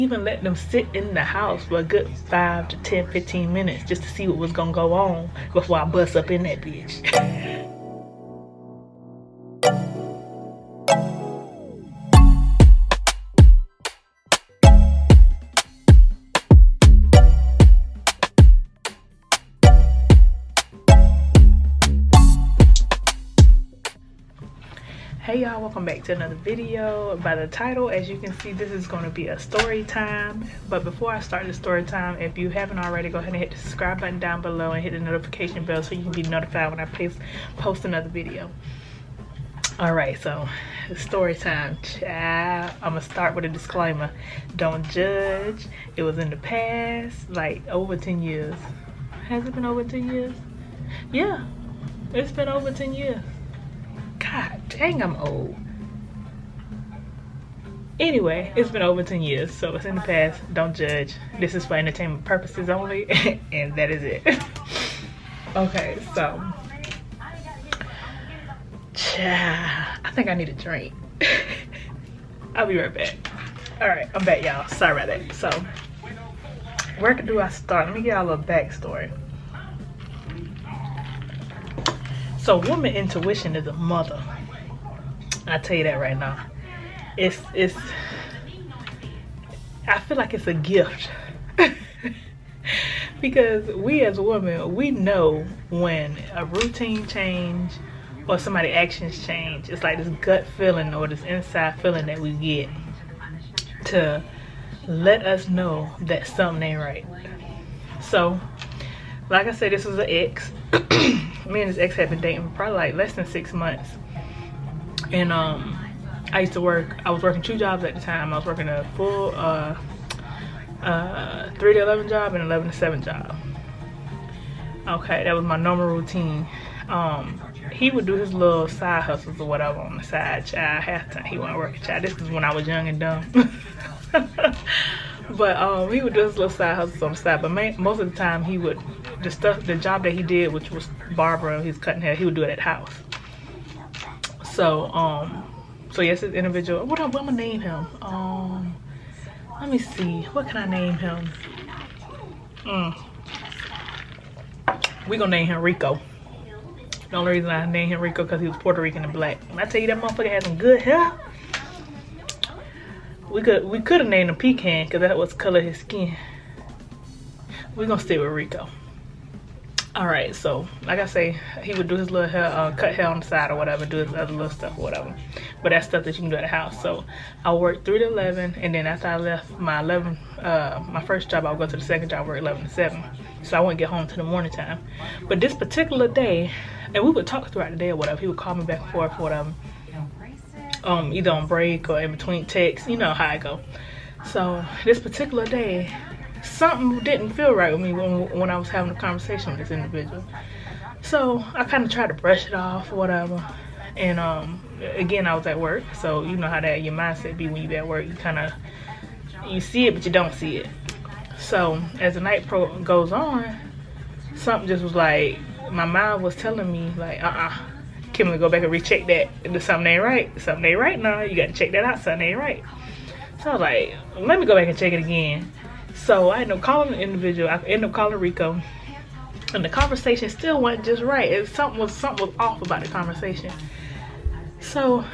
even let them sit in the house for a good 5 to 10, 15 minutes just to see what was gonna go on before I bust up in that bitch. Hey y'all, welcome back to another video. By the title, as you can see, this is going to be a story time. But before I start the story time, if you haven't already, go ahead and hit the subscribe button down below and hit the notification bell so you can be notified when I post another video. Alright, so it's story time. Child, I'm gonna start with a disclaimer. Don't judge. It was in the past, like over 10 years. Has it been over 10 years? Yeah, it's been over 10 years. God dang, I'm old. Anyway, it's been over 10 years, so it's in the past. Don't judge. This is for entertainment purposes only, and that is it. Okay, so I think I need a drink. I'll be right back. Alright, I'm back, y'all. Sorry about that. So, where do I start? Let me get y'all a little backstory. So woman intuition is a mother. I tell you that right now. It's I feel like it's a gift. Because we as women, we know when a routine change or somebody's actions change. It's like this gut feeling or this inside feeling that we get to let us know that something ain't right. So, like I said, this was an ex. Me and this ex had been dating for probably like less than 6 months. And I used to work, I was working 2 jobs at the time. I was working a full 3 to 11 job and 11 to 7 job. Okay, that was my normal routine. He would do his little side hustles or whatever on the side, child. Half the time he went to work, child. This is when I was young and dumb. But he would do his little side hustles on the side. But most of the time he would, the job that he did, which was barber, he's cutting hair, he would do it at the house. So yes, this individual, what I'm gonna name him? Let me see, what can I name him? We gonna name him Rico. The only reason I named him Rico because he was Puerto Rican and black. When I tell you that motherfucker had some good hair, we could have named him Pecan because that was the color of his skin. We're gonna stay with Rico. Alright, so like I say, he would do his little hair, cut hair on the side or whatever, do his other little stuff or whatever. But that's stuff that you can do at the house. So I worked 3 to 11, and then after I left my first job, I would go to the second job, work 11 to 7. So I wouldn't get home till the morning time. But this particular day, and we would talk throughout the day or whatever, he would call me back and forth or whatever. Either on break or in between texts, you know how I go. So this particular day, something didn't feel right with me when I was having a conversation with this individual. So I kind of tried to brush it off or whatever. And again, I was at work, so you know how that your mindset be when you at work. You see it, but you don't see it. So as the night goes on, something just was like, my mind was telling me like, Kimberly, go back and recheck that. Something ain't right. Something ain't right now. You got to check that out. Something ain't right. So I was like, let me go back and check it again. So I ended up calling the individual. I ended up calling Rico. And the conversation still wasn't just right. Something was off about the conversation. So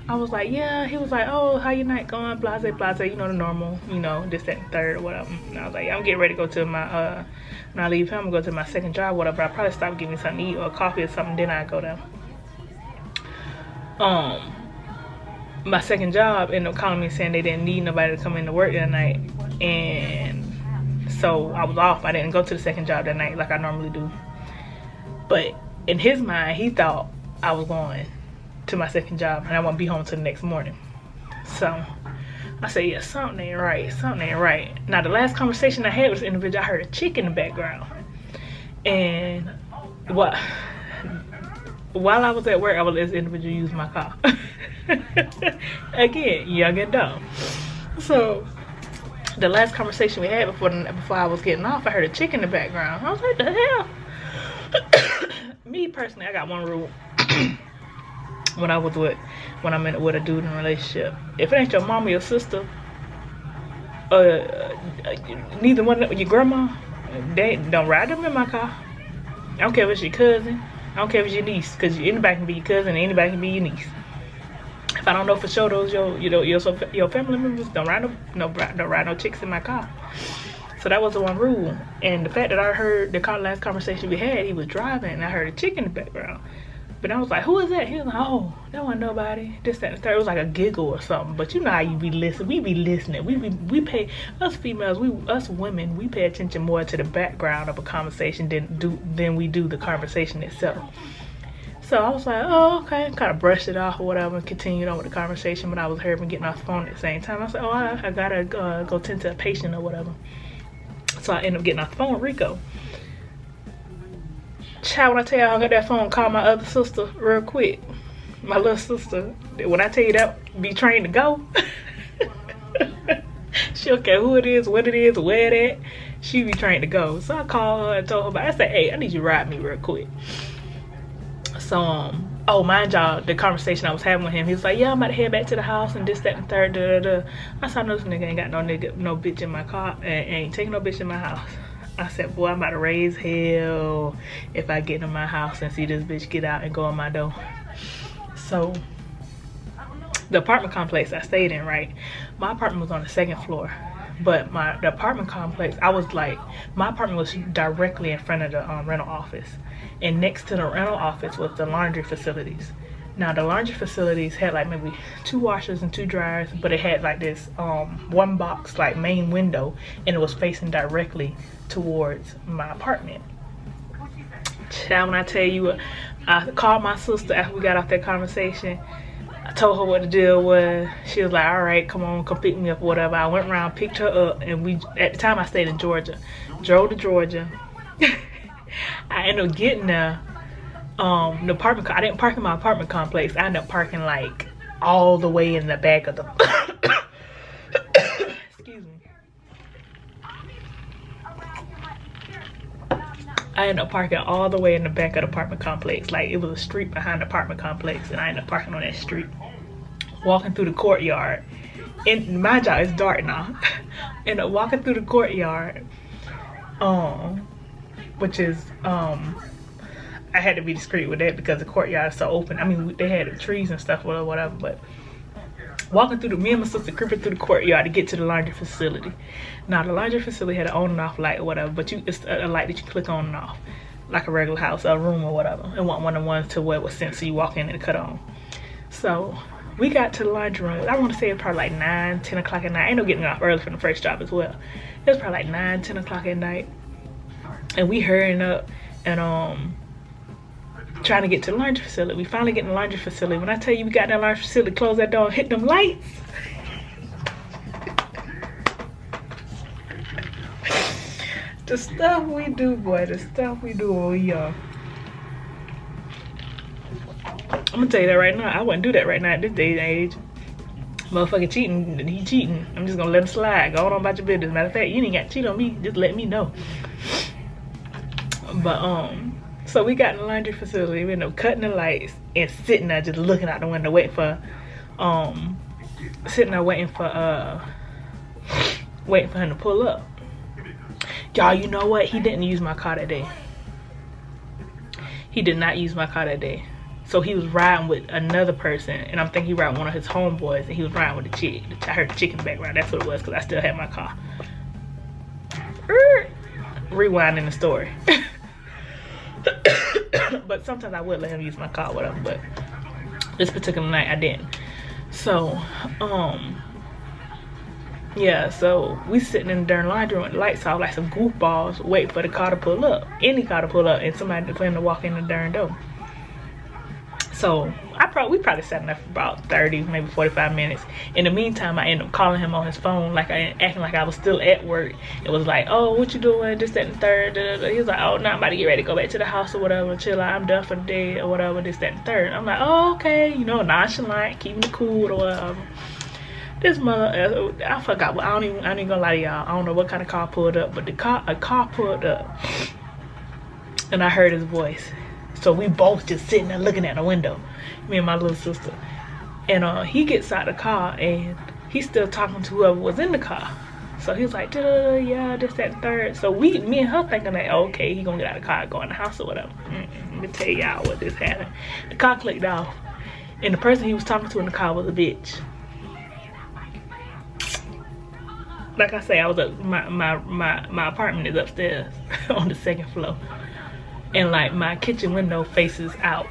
I was like, yeah. He was like, oh, how your night going? Blase, blase. You know, the normal. You know, this, that, and third or whatever. And I was like, I'm getting ready to go to my, when I leave him, I'm going to go to my second job, whatever. I'll probably stop getting me something to eat or coffee or something. Then I go down. My second job ended up calling me saying they didn't need nobody to come into work that night, and so I was off. I didn't go to the second job that night like I normally do. But in his mind, he thought I was going to my second job and I wouldn't be home till the next morning. So I said, yeah, something ain't right. Something ain't right. Now the last conversation I had with this individual, I heard a chick in the background, and while I was at work, I would let this individual use my car. Again, young and dumb. So the last conversation we had before I was getting off, I heard a chick in the background. I was like, the hell? Me personally, I got one rule. when I'm with a dude in a relationship. If it ain't your mom or your sister, neither one of your grandma, they don't ride them in my car. I don't care if it's your cousin. I don't care if it's your niece, because anybody can be your cousin, anybody can be your niece. If I don't know for sure those your family members, don't ride no chicks in my car. So that was the one rule. And the fact that I heard the last conversation we had, he was driving, and I heard a chick in the background. But I was like, who is that? He was like, oh, that wasn't nobody. This, that, and the third. It was like a giggle or something. But you know how you be listening. We be listening. We pay, us females, us women, we pay attention more to the background of a conversation than we do the conversation itself. So I was like, oh, okay. Kind of brushed it off or whatever and continued on with the conversation. But I was hearing getting off the phone at the same time. I said, oh, I gotta go tend to a patient or whatever. So I ended up getting off the phone with Rico. Child, when I tell you I got that phone, call my other sister real quick. My little sister, when I tell you that, be trained to go. She don't care who it is, what it is, where it at. She be trained to go. So I called her and told her about it. I said, hey, I need you to ride me real quick. So, oh, mind y'all, the conversation I was having with him, he was like, yeah, I'm about to head back to the house and this, that, and third, da, da, da. I said, no, this nigga ain't got no bitch in my car, and ain't taking no bitch in my house. I said, boy, I'm about to raise hell if I get in my house and see this bitch get out and go on my door. So, the apartment complex I stayed in, right? My apartment was on the second floor. But the apartment complex, my apartment was directly in front of the rental office. And next to the rental office was the laundry facilities. Now, the laundry facilities had like maybe 2 washers and 2 dryers, but it had like this one box like main window, and it was facing directly towards my apartment. Child, when I tell you, I called my sister after we got off that conversation. I told her what the deal was. She was like, all right, come pick me up or whatever. I went around, picked her up, and at the time I stayed in Georgia. Drove to Georgia. I ended up getting there. The apartment, I didn't park in my apartment complex. I ended up parking like all the way in the back of the excuse me. I ended up parking all the way in the back of the apartment complex. Like, it was a street behind the apartment complex, and I ended up parking on that street. Walking through the courtyard. And my job is dark now. Ended up walking through the courtyard. Which is, I had to be discreet with that because the courtyard is so open. I mean, they had trees and stuff or whatever, but walking through me and my sister creeping through the courtyard to get to the laundry facility. Now, the laundry facility had an on and off light or whatever, but it's a light that you click on and off, like a regular house, a room or whatever. It wasn't one of the ones to where it was sent, so you walk in and cut on. So we got to the laundry room. I want to say it was probably like 9, 10 o'clock at night. I ended up getting off early from the first job as well. It was probably like 9, 10 o'clock at night. And we hurrying up and trying to get to the laundry facility. We finally get in the laundry facility. When I tell you we got in the laundry facility, close that door and hit them lights. The stuff we do, boy, the stuff we do when we young. I'm gonna tell you that right now. I wouldn't do that right now at this day and age. Motherfucker cheating, he cheating. I'm just gonna let him slide. Go on about your business. Matter of fact, you ain't got to cheat on me. Just let me know. But so we got in the laundry facility. We ended up cutting the lights and sitting there just looking out the window, waiting for him to pull up. Y'all, you know what? He didn't use my car that day. He did not use my car that day. So he was riding with another person, and I'm thinking he riding one of his homeboys, and he was riding with the chick. I heard the chick in the background. That's what it was, because I still had my car. Rewinding the story. But sometimes I would let him use my car, whatever, but this particular night I didn't. So yeah, so we sitting in the darn laundry room with the lights off like some goofballs, waiting for the car to pull up, any car to pull up, and somebody for him to walk in the darn door. So we probably sat in there for about 30, maybe 45 minutes. In the meantime, I ended up calling him on his phone, like acting like I was still at work. It was like, oh, what you doing? This, that, and third. Da, da, da. He was like, oh, now I'm about to get ready to go back to the house or whatever, chill out. I'm done for the day or whatever, this, that, and third. I'm like, oh, okay, nonchalant, keeping it cool or whatever. This mother, I forgot. I ain't gonna lie to y'all. I don't know what kind of car pulled up, but a car pulled up, and I heard his voice. So we both just sitting there looking at the window, me and my little sister. And he gets out of the car and he's still talking to whoever was in the car. So he was like, duh, yeah, this, that, and third. So me and her thinking like, okay, he gonna get out of the car and go in the house or whatever. Let me tell y'all what this happened. The car clicked off, and the person he was talking to in the car was a bitch. Like I say, I was up, my apartment is upstairs on the 2nd floor. And like my kitchen window faces out.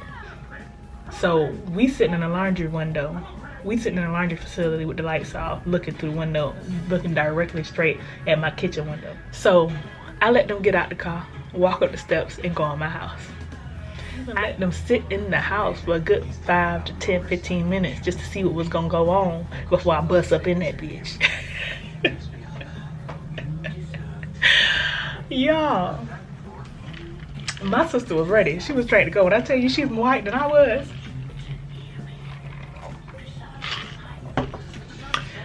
So we sitting in a laundry window. We sitting in a laundry facility with the lights off, looking through the window, looking directly straight at my kitchen window. So I let them get out the car, walk up the steps, and go in my house. I let them sit in the house for a good 5 to 10, 15 minutes just to see what was gonna go on before I bust up in that bitch. Y'all, my sister was ready. She was ready to go. When I tell you she's more white than I was.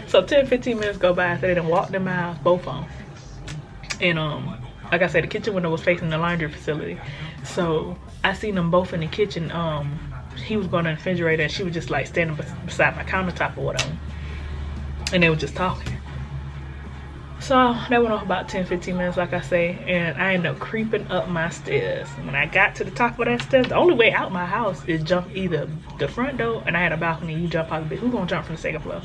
So 10, 15 minutes go by, so they done walked in my house, both of them. And like I said, the kitchen window was facing the laundry facility. So I seen them both in the kitchen. He was going to the refrigerator and she was just like standing beside my countertop or whatever. And they were just talking. So that went off about 10, 15 minutes, like I say, and I ended up creeping up my stairs. When I got to the top of that stairs, the only way out my house is jump either the front door, and I had a balcony, you jump out the bed. Who gonna jump from the 2nd floor?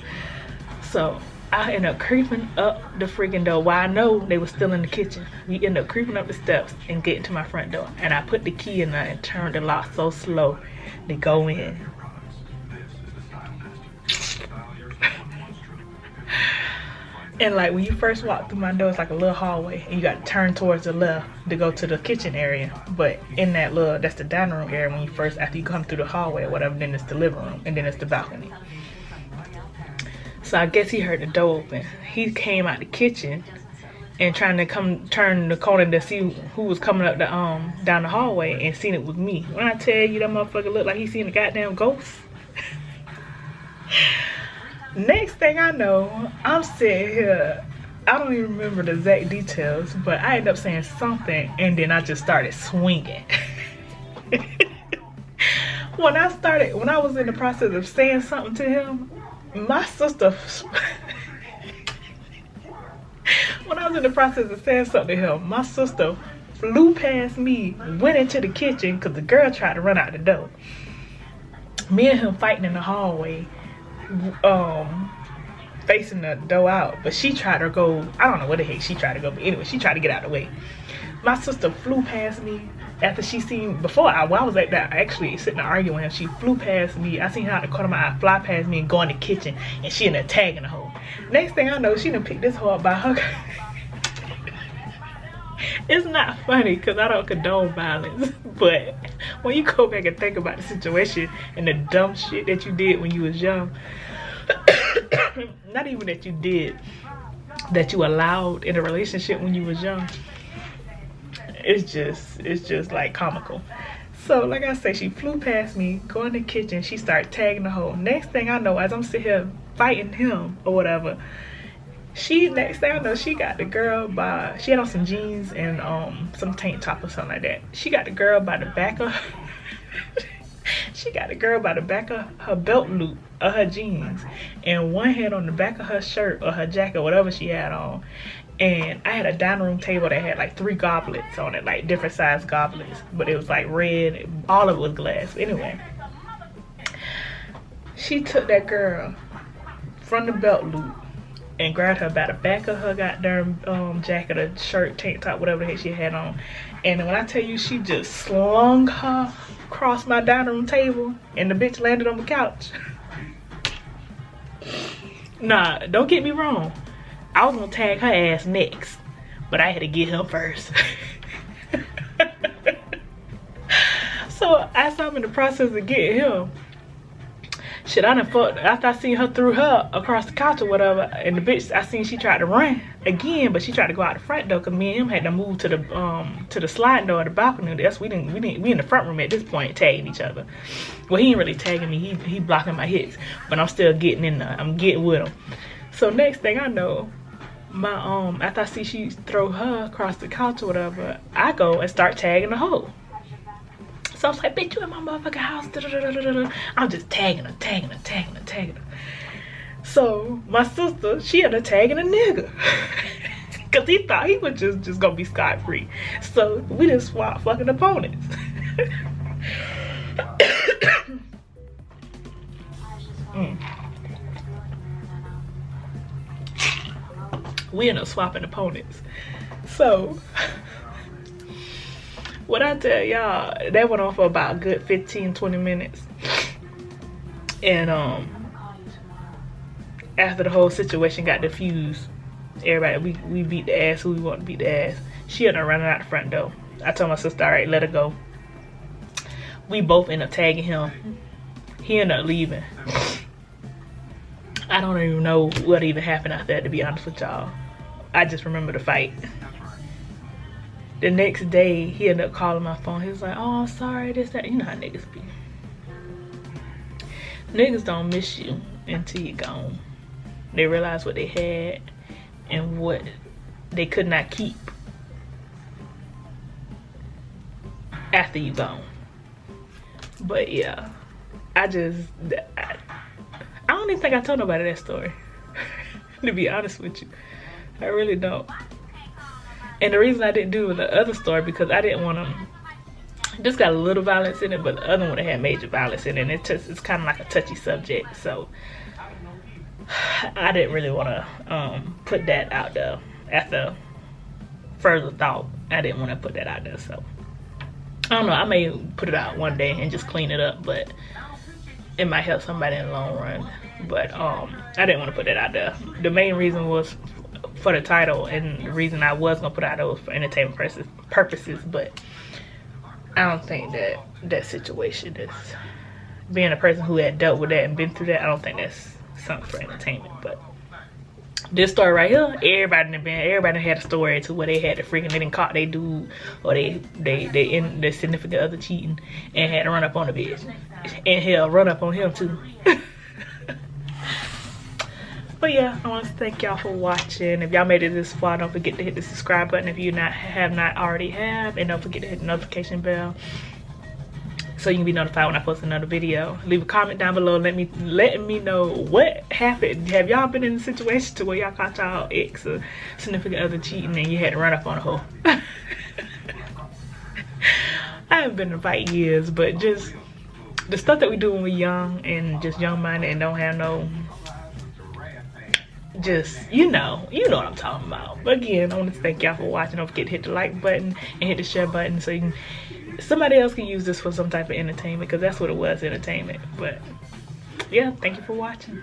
So I ended up creeping up the freaking door while I know they were still in the kitchen. We ended up creeping up the steps and getting to my front door. And I put the key in there and turned the lock so slow to go in. And like when you first walk through my door, it's like a little hallway and you got to turn towards the left to go to the kitchen area. But in that little, that's the dining room area when you first, after you come through the hallway or whatever, then it's the living room and then it's the balcony. So I guess he heard the door open. He came out the kitchen and trying to turn the corner to see who was coming up the down the hallway and seen it was me. When I tell you that motherfucker looked like he seen a goddamn ghost. Next thing I know, I'm sitting here, I don't even remember the exact details, but I ended up saying something and then I just started swinging. When I was in the process of saying something to him, my sister, when I was in the process of saying something to him, my sister flew past me, went into the kitchen because the girl tried to run out the door. Me and him fighting in the hallway, facing the door out, but she tried to go, I don't know what the heck she tried to go, but anyway, she tried to get out of the way. My sister flew past me after she seen, while I was at that, actually sitting there arguing with him, she flew past me. I seen her out the corner of my eye, fly past me and go in the kitchen, and she ended up tagging the hoe. Next thing I know, she done picked this hoe up by her. It's not funny because I don't condone violence, but when you go back and think about the situation and the dumb shit that you did when you was young, not even that you did, that you allowed in a relationship when you was young, it's just like comical. So like I say, she flew past me, go in the kitchen, she started tagging the hoe. Next thing I know, as I'm sitting here fighting him or whatever, next thing I know, she got the girl by, she had on some jeans and some tank top or something like that. She got the girl by the back of she got the girl by the back of her belt loop of her jeans, and one hand on the back of her shirt or her jacket, whatever she had on. And I had a dining room table that had like 3 goblets on it, like different size goblets, but it was like red, all of it was glass. Anyway, she took that girl from the belt loop and grabbed her by the back of her goddamn jacket or shirt, tank top, whatever the heck she had on. And when I tell you, she just slung her across my dining room table and the bitch landed on the couch. Nah, don't get me wrong, I was gonna tag her ass next, but I had to get him first. So as I'm in the process of getting him, shit, I done fucked. After I seen her threw her across the couch or whatever, and the bitch, I seen she tried to run again, but she tried to go out the front door because me and him had to move to the sliding door of the balcony. That's we in the front room at this point tagging each other. Well, he ain't really tagging me. He blocking my hits, but I'm still getting in there. I'm getting with him. So next thing I know, my after I see she throw her across the couch or whatever, I go and start tagging the hoe. So I was like, bitch, you in my motherfucking house. Da, da, da, da, da. I'm just tagging her. So my sister, she ended up tagging a nigga. Cause he thought he was just gonna be scot-free. So we just swapped fucking opponents. We ended up swapping opponents. So what I tell y'all, that went on for about a good 15-20 minutes. And after the whole situation got diffused, everybody, we beat the ass who we want to beat the ass. She ended up running out the front door. I told my sister, all right, let her go. We both ended up tagging him. He ended up leaving. I don't even know what even happened out there, to be honest with y'all. I just remember the fight. The next day, he ended up calling my phone. He was like, oh, I'm sorry, this, that. You know how niggas be. Niggas don't miss you until you're gone. They realize what they had and what they could not keep after you gone. But yeah, I don't even think I told nobody that story. To be honest with you, I really don't. And the reason I didn't do the other story because I didn't want to. This got a little violence in it, but the other one had major violence in it. And it's kind of like a touchy subject, so I didn't really want to put that out there. After further thought, I didn't want to put that out there. So I don't know. I may put it out one day and just clean it up, but it might help somebody in the long run. But I didn't want to put that out there. The main reason was for the title, and the reason I was gonna put it out there was for entertainment purposes. But I don't think that situation is, being a person who had dealt with that and been through that, I don't think that's something for entertainment. But this story right here, everybody had a story to where they had to freaking, they didn't caught they dude or they in their significant other cheating and had to run up on the bitch, and hell, run up on him too. But yeah, I want to thank y'all for watching. If y'all made it this far, don't forget to hit the subscribe button if you have not already have, and don't forget to hit the notification bell so you can be notified when I post another video. Leave a comment down below letting me know what happened. Have y'all been in a situation to where y'all caught y'all ex or significant other cheating and you had to run up on a hoe? I haven't been in a fight in years, but just the stuff that we do when we're young and just young-minded and don't have no, just, you know what I'm talking about. But again, I want to thank y'all for watching. Don't forget to hit the like button and hit the share button so somebody else can use this for some type of entertainment, because that's what it was, entertainment. But yeah, thank you for watching.